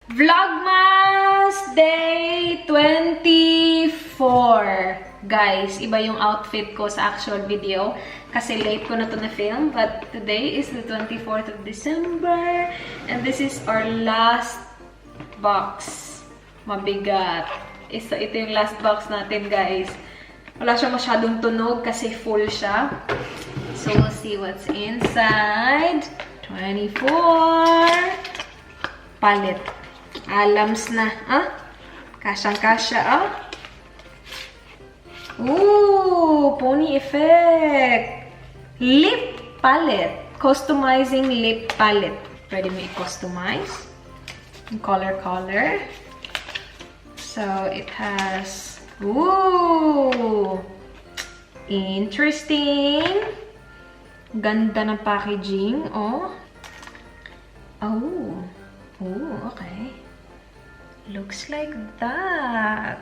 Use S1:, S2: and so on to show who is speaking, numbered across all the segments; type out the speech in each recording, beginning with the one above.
S1: Vlogmas Day 24! Guys, iba yung outfit ko sa actual video kasi late ko na to na-film. But today is the 24th of December and this is our last box. Mabigat. Ito yung last box natin, guys. Wala siya masyadong tunog kasi full siya. So, we'll see what's inside. 24! Palette. Alams na. Ah? Kasyang-kasya, ah? Ooh! Pony effect! Lip palette. Customizing lip palette. Pwede mo i-customize. Color. So, it has... Ooh! Interesting! Ganda ng packaging, oh. Oh. Oh, okay. Looks like that.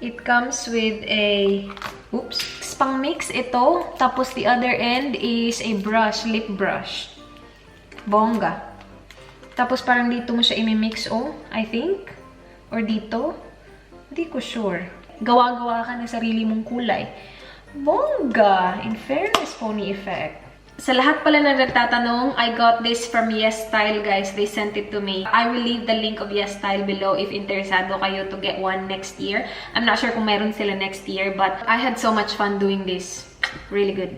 S1: It comes with a... Oops. Pang mix ito. Tapos the other end is a brush, lip brush. Bongga. Tapos parang dito mo siya imimix, oh. I think. Or dito. Hindi ko sure. Gawa-gawa ka ng sarili mong kulay. Bongga! In fairness, pony effect. Sa lahat pala na nagtatanong, I got this from Yes Style, guys. They sent it to me. I will leave the link of Yes Style below if interesado kayo to get one next year. I'm not sure kung meron sila next year, but I had so much fun doing this. Really good.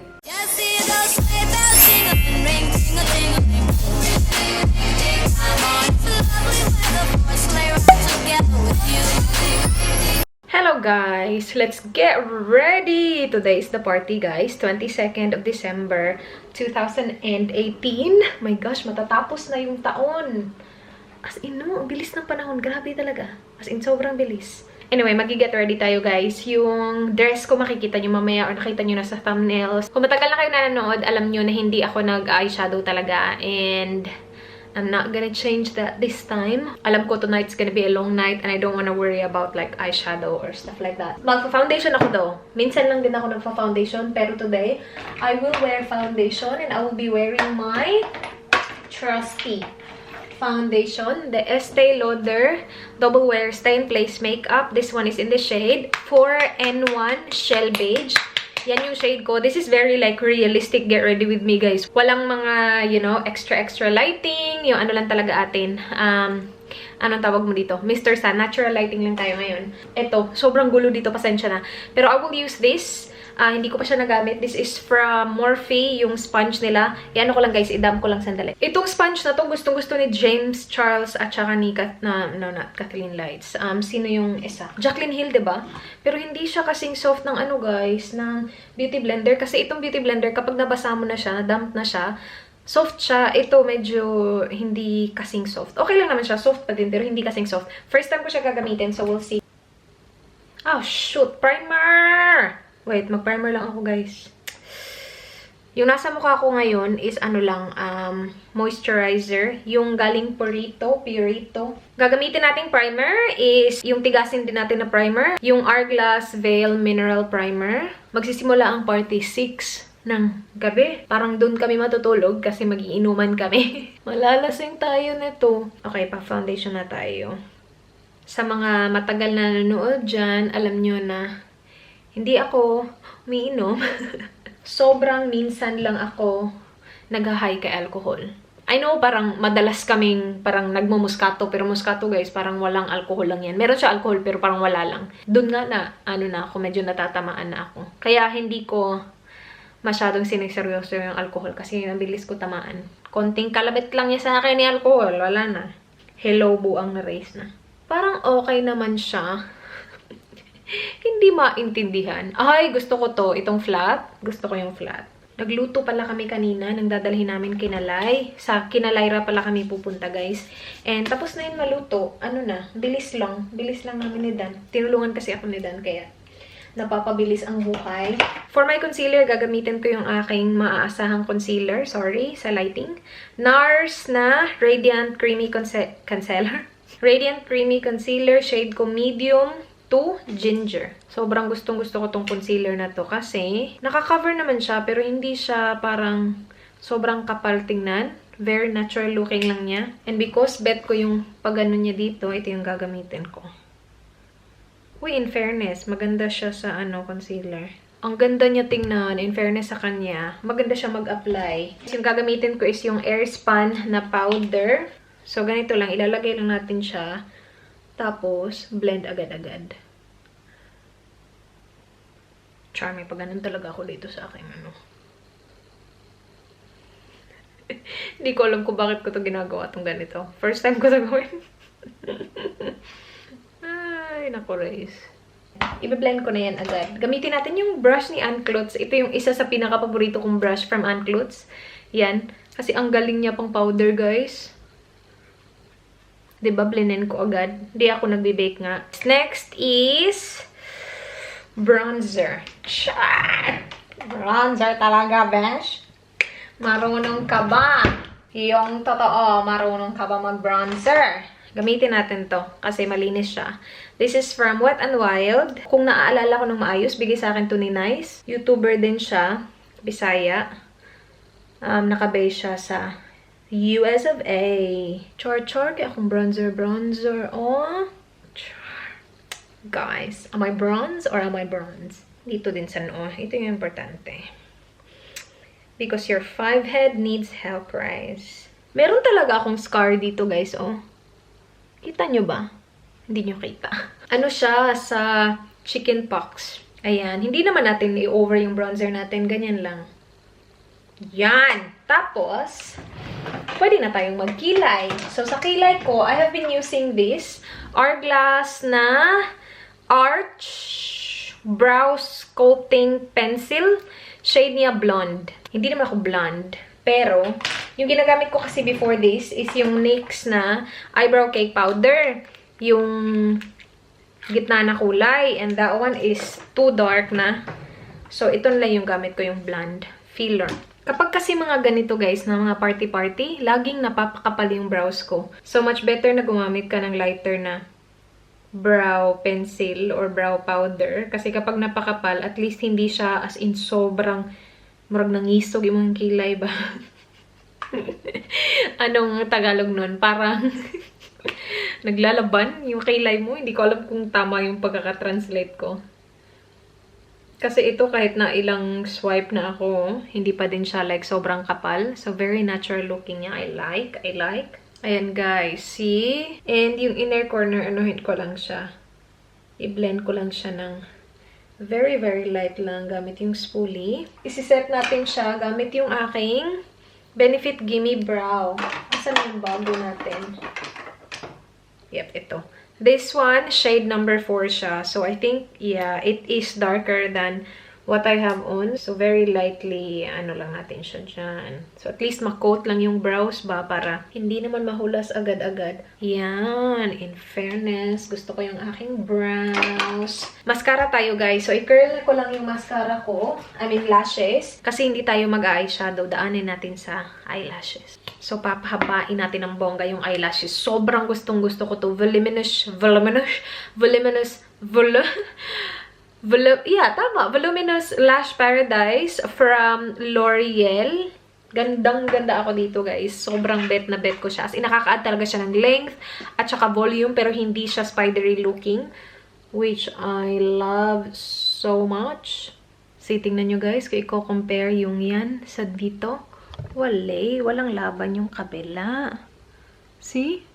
S1: Hello guys! Let's get ready! Today is the party, guys. 22nd of December 2018. My gosh, matatapos na yung taon. As in, no, ang bilis ng panahon. Grabe talaga. As in, sobrang bilis. Anyway, mag-get ready tayo, guys. Yung dress ko makikita nyo mamaya or nakita nyo na sa thumbnails. Kung matagal na kayo nanonood, alam nyo na hindi ako nag-eyeshadow talaga. And I'm not gonna change that this time. Alam ko tonight's gonna be a long night and I don't wanna worry about like eyeshadow or stuff like that. Magpa-foundation ako though. Minsan lang din ako nagpa-foundation, pero today, I will wear foundation and I will be wearing my trusty foundation, the Estee Lauder Double Wear Stay in Place Makeup. This one is in the shade 4N1 Shell Beige. Yan yung shade ko. This is very like realistic get ready with me, guys. Walang mga, you know, extra lighting. Yung ano lang talaga atin. Anong tawag mo dito? Mr. Sun. Natural lighting lang tayo ngayon. Ito, sobrang gulo dito. Pasensya na. Pero I will use this. Hindi ko pa siya nagamit. This is from Morphe, yung sponge nila. Yan ko lang, guys. Idam ko lang sandali. Itong sponge na to, gustong-gusto ni James Charles at saka ni not Kathleen Lights. Sino yung isa? Jaclyn Hill, diba? Pero hindi siya kasing soft ng ano, guys, ng beauty blender. Kasi itong beauty blender, kapag nabasa mo na siya, damp na siya, soft siya. Ito, medyo hindi kasing soft. Okay lang naman siya. Soft pa din, pero hindi kasing soft. First time ko siya gagamitin, so we'll see. Oh, shoot! Primer! Wait, mag-primer lang ako, guys. Yung nasa mukha ko ngayon is ano lang, moisturizer. Yung galing Purito. Gagamitin nating primer is yung tigasin din natin na primer. Yung Hourglass Veil Mineral Primer. Magsisimula ang party 6 ng gabi. Parang dun kami matutulog kasi magiinuman kami. Malalasing tayo nito. Okay, pa-foundation na tayo. Sa mga matagal na nanonood dyan, alam nyo na hindi ako umiinom. Sobrang minsan lang ako nag-high kay alcohol. I know parang madalas kaming parang nagmumuskato, pero muskato, guys, parang walang alcohol lang yan. Meron siya alcohol pero parang wala lang. Doon nga na, ano na ako, medyo natatamaan na ako. Kaya hindi ko masyadong siniseryoso yung alcohol kasi nabilis ko tamaan. Konting kalabit lang niya sa akin ni alcohol, wala na. Hello, buang na race na. Parang okay naman siya. Hindi maintindihan. Ay, gusto ko to. Itong flat. Gusto ko yung flat. Nagluto pala kami kanina. Nang dadalhin namin kinalay. Sa Kinalayra pala kami pupunta, guys. And tapos na yun maluto. Ano na? Bilis lang. Bilis lang namin ni Dan. Tinulungan kasi ako ni Dan. Kaya napapabilis ang buhay. For my concealer, gagamitin ko yung aking maaasahang concealer. Sorry, sa lighting. NARS na Radiant Creamy Concealer. Radiant Creamy Concealer. Shade ko medium to ginger. Sobrang gustong-gusto ko tong concealer na to kasi nakaka-cover naman siya pero hindi siya parang sobrang kapal tingnan. Very natural looking lang niya. And because bet ko yung pag-ano niya dito, ito yung gagamitin ko. Uy, in fairness, maganda siya sa concealer. Ang ganda niya tingnan, in fairness sa kanya. Maganda siya mag-apply. Yung gagamitin ko is yung Airspun na powder. So, ganito lang. Ilalagay lang natin siya. Tapos, blend agad-agad. Charming. Pag ganun talaga ako dito sa akin, Hindi ko alam kung bakit ko to ginagawa tong ganito. First time ko to gawin. Ay, naku, Race. I-blend ko na yan agad. Gamitin natin yung brush ni Ann Klutz. Ito yung isa sa pinaka-paborito kong brush from Ann Klutz. Yan. Kasi ang galing niya pang powder, guys. Diba, blendin ko agad. Hindi ako nagbe-bake nga. Next is bronzer. Char! Bronzer talaga, besh. Marunong ka ba? Yung totoo, marunong ka ba mag-bronzer? Gamitin natin to kasi malinis siya. This is from Wet n Wild. Kung naaalala ko ng maayos, bigay sa akin to ni Nice. YouTuber din siya. Bisaya. Naka-base siya sa US of A. Char-char. Kaya akong bronzer. Oh. Char. Guys, am I bronze or am I bronze? Dito din sa noo. Ito yung importante. Because your 5 head needs help, Rise. Meron talaga akong scar dito, guys, oh. Kita nyo ba? Hindi nyo kita. Ano siya sa chicken pox. Ayan. Hindi naman natin i-over yung bronzer natin. Ganyan lang. Yan. Tapos, pwede na tayong magkilay. So, sa kilay ko, I have been using this Hourglass na Arch Brow Sculpting Pencil. Shade niya blonde. Hindi naman ako blonde. Pero, yung ginagamit ko kasi before this is yung NYX na eyebrow cake powder. Yung gitna na kulay. And that one is too dark na. So, ito lang yung gamit ko, yung blonde filler. Kapag kasi mga ganito guys, na mga party-party, laging napapakapal yung brows ko. So, much better na gumamit ka ng lighter na brow pencil or brow powder. Kasi kapag napakapal, at least hindi siya as in sobrang murag nangisog yung mga kilay ba? Anong Tagalog nun? Parang naglalaban yung kilay mo. Hindi ko alam kung tama yung pagkakatranslate ko. Kasi ito kahit na ilang swipe na ako, hindi pa din siya like sobrang kapal. So very natural looking niya. I like. Ayan guys, see? And yung inner corner, anuhin ko lang siya. I-blend ko lang siya ng very, very light lang gamit yung spoolie. Isiset natin siya gamit yung aking Benefit Gimme Brow. Asan yung bago natin? Yep, ito. This one, shade number 4 siya. So, I think, yeah, it is darker than what I have on. So, very lightly, ano lang natin siya dyan. So, at least makoat lang yung brows ba para hindi naman mahulas agad-agad. Yan. In fairness, gusto ko yung aking brows. Mascara tayo, guys. So, i-curl ko lang yung mascara ko. I mean, lashes. Kasi hindi tayo mag-eyeshadow. Daanin natin sa eyelashes. So, papahabain natin ng bongga yung eyelashes. Sobrang gustong-gusto ko to. Voluminous Lash Paradise from L'Oreal. Gandang-ganda ako dito, guys. Sobrang bet na bet ko siya. As in, nakaka-add talaga siya ng length at saka volume, pero hindi siya spidery looking, which I love so much. So, tingnan nyo, guys, kung i-compare yung yan sa dito. Walang laban yung kabila. See?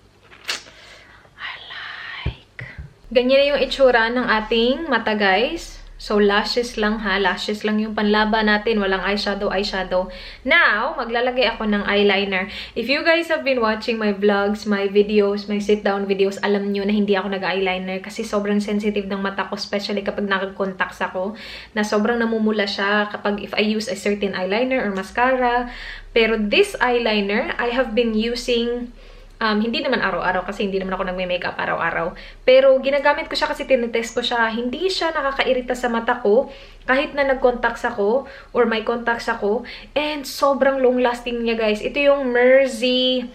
S1: Ganyan na yung itsura ng ating mata, guys. So, lashes lang ha. Lashes lang yung panlaban natin. Walang eyeshadow. Now, maglalagay ako ng eyeliner. If you guys have been watching my vlogs, my videos, my sit-down videos, alam nyo na hindi ako nag-eyeliner kasi sobrang sensitive ng mata ko, especially kapag nag-contacts ako, na sobrang namumula siya kapag if I use a certain eyeliner or mascara. Pero this eyeliner, I have been using... hindi naman araw-araw kasi hindi naman ako nagme-makeup araw-araw. Pero ginagamit ko siya kasi tinetest ko siya. Hindi siya nakakairita sa mata ko kahit na nag-contacts ako or may contacts ako. And sobrang long-lasting niya, guys. Ito yung Mersey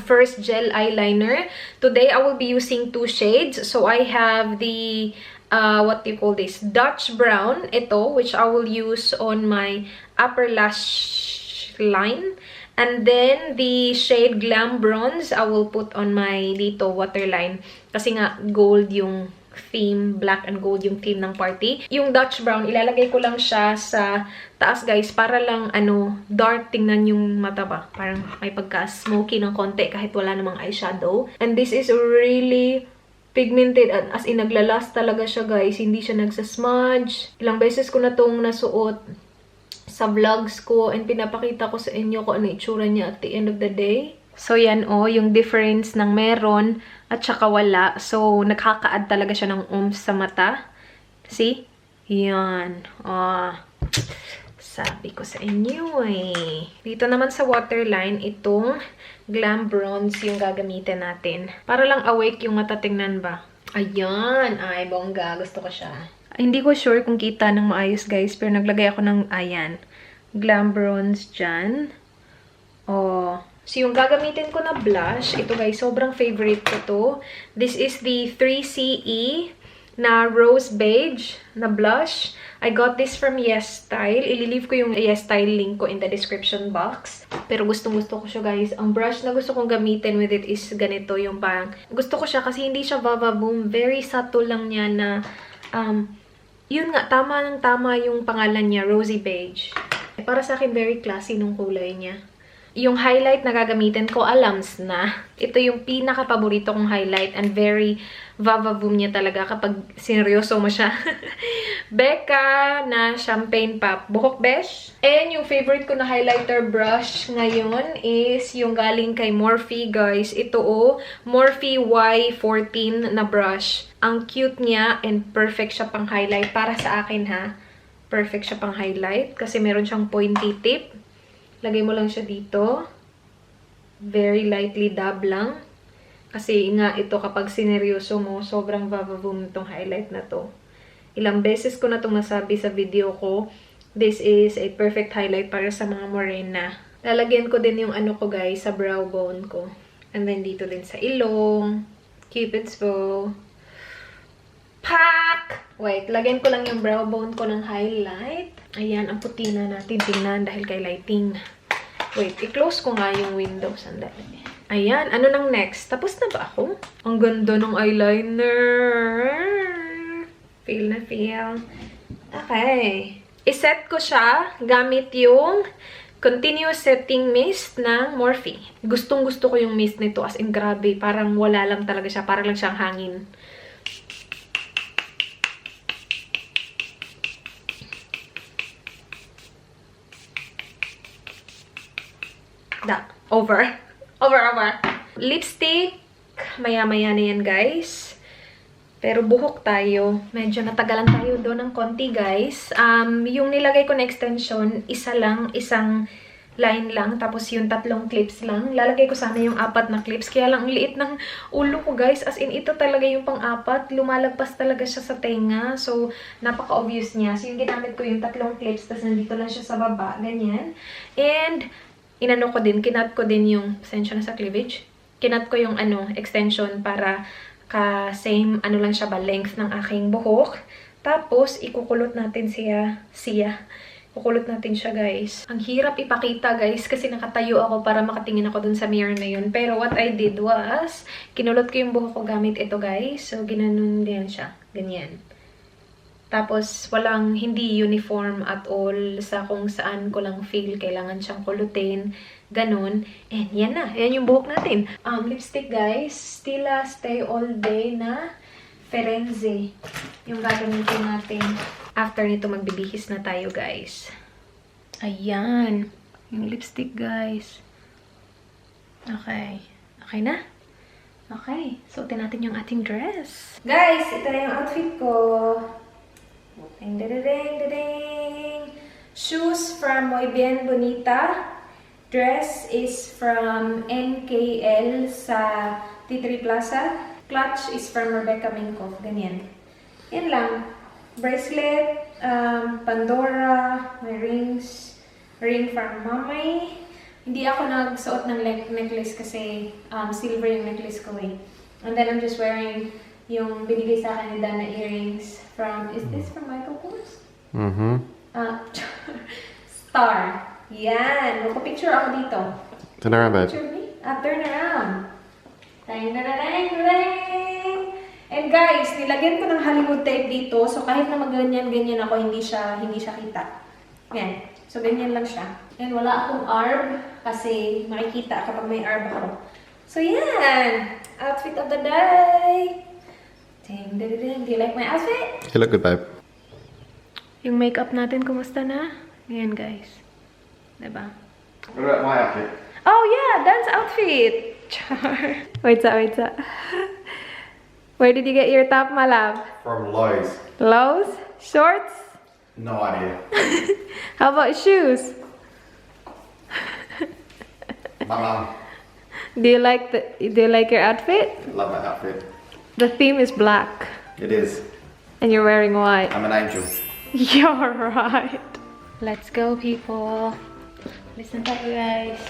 S1: First Gel Eyeliner. Today, I will be using 2 shades. So, I have the, what do you call this? Dutch Brown. Ito, which I will use on my upper lash line. And then, the shade Glam Bronze, I will put on my dito waterline. Kasi nga, gold yung theme, black and gold yung theme ng party. Yung Dutch Brown, ilalagay ko lang siya sa taas, guys, para lang, dark tingnan yung mata ba. Parang may pagka-smoky ng konti kahit wala namang eyeshadow. And this is really pigmented, as in naglalast talaga siya, guys. Hindi siya nagsasmudge. Ilang beses ko na tong nasuot sa vlogs ko and pinapakita ko sa inyo kung ano itsura niya at the end of the day. So, yan yung difference ng meron at saka wala. So, nakaka-add talaga siya ng oomph sa mata. See? Yan. Sabi ko sa inyo eh. Dito naman sa waterline, itong Glam Bronze yung gagamitin natin. Para lang awake yung mata, tingnan ba? Ayan. Ay, bongga. Gusto ko siya. Ay, hindi ko sure kung kita ng maayos, guys. Pero naglagay ako ng, ayan, Glam Bronze dyan. So, yung gagamitin ko na blush, ito guys, sobrang favorite ko to. This is the 3CE na Rose Beige na blush. I got this from Yes Style. Ililive ko yung Yes Style link ko in the description box. Pero gustong-gusto ko siya, guys. Ang brush na gusto kong gamitin with it is ganito, yung parang, gusto ko siya kasi hindi siya vava-boom. Very subtle lang niya na, yun nga, tama ng tama yung pangalan niya, Rosy Beige. Para sa akin, very classy nung kulay niya. Yung highlight na gagamitin ko, alams na. Ito yung pinaka-paborito kong highlight and very vava-voom niya talaga kapag seryoso mo siya. Becca na Champagne Pop Buhok Besh. And yung favorite ko na highlighter brush ngayon is yung galing kay Morphe, guys. Ito Morphe Y14 na brush. Ang cute niya and perfect siya pang highlight. Para sa akin ha, perfect siya pang highlight kasi meron siyang pointy tip. Lagay mo lang siya dito. Very lightly dab lang. Kasi nga ito kapag sineryoso mo, sobrang vava-voom itong highlight na to. Ilang beses ko na itong nasabi sa video ko. This is a perfect highlight para sa mga morena. Lalagyan ko din yung ko, guys, sa brow bone ko. And then dito din sa ilong. Cupid's bow. Pak! Wait, lagyan ko lang yung brow bone ko ng highlight. Ayan, ang puti na natin tingnan dahil kay lighting. Wait, i-close ko nga yung window. Sandali. Ayan, ano nang next? Tapos na ba ako? Ang ganda ng eyeliner. Feel na feel. Okay. I-set ko siya gamit yung Continuous Setting Mist ng Morphe. Gustong-gusto ko yung mist nito. As in, grabe. Parang wala lang talaga siya. Parang lang siyang hangin. Over. Lipstick. Maya-maya na yan, guys. Pero buhok tayo. Medyo natagalan tayo doon ng konti, guys. Yung nilagay ko na extension, isang line lang. Tapos yung 3 clips lang. Lalagay ko sana yung 4 na clips. Kaya lang, ang liit ng ulo ko, guys. As in, ito talaga yung pang-4. Lumalagpas talaga siya sa tenga. So, napaka-obvious niya. So, yung ginamit ko yung 3 clips. Tapos, nandito lang siya sa baba. Ganyan. And, kinat ko din yung, pasensya na sa cleavage. Kinat ko yung, extension para ka-same, lang siya ba, length ng aking buhok. Tapos, ikukulot natin Kukulot natin siya, guys. Ang hirap ipakita, guys, kasi nakatayo ako para makatingin ako dun sa mirror na yun. Pero what I did was, kinulot ko yung buhok ko gamit ito, guys. So, ginanon din siya. Ganyan. Tapos, hindi uniform at all sa kung saan ko lang feel kailangan siyang kulutin. Ganon. And yan na. Yan yung buhok natin. Lipstick, guys. Stila Stay All Day na Firenze. Yung gagamitin natin. After nito, magbibihis na tayo, guys. Ayan. Yung lipstick, guys. Okay. Okay na? Okay. Suotin natin yung ating dress. Guys, ito na yung outfit ko. Ding, ding, ding, ding. Shoes from Muy Bien Bonita. Dress is from NKL sa T3 Plaza. Clutch is from Rebecca Minkoff. Ganyan. Yan lang. Bracelet, Pandora, my rings, ring from Mamay. Hindi ako nagsuot ng necklace kasi silver yung necklace ko eh. And then I'm just wearing yung binigay sa akin ni Dana earrings from, is this from Michael Kors?
S2: Mm-hmm.
S1: Star. Yan. Magpa-picture ako dito.
S2: Turn around, babe.
S1: Picture me? Turn around. Dang, dang, dang, dang. And guys, nilagyan ko ng Hollywood tape dito. So kahit na magganyan-ganyan ako, hindi siya kita. Yan. So ganyan lang siya. And wala akong arb kasi makikita kapag may arb ako. So yan. Outfit of the day. Ding, ding, ding. Do you like my outfit?
S2: You look good, babe.
S1: Yung makeup natin, kumusta na? Ayan, guys. Diba?
S2: What about my outfit?
S1: Oh, yeah! Dance outfit! Char. Wait up. Where did you get your top, my love?
S2: From Lowe's.
S1: Lowe's? Shorts?
S2: No idea.
S1: How about shoes?
S2: My mum.
S1: Do you like your outfit?
S2: Love my outfit.
S1: The theme is black.
S2: It is.
S1: And you're wearing white.
S2: I'm an angel.
S1: You're right. Let's go, people. Listen tayo, guys.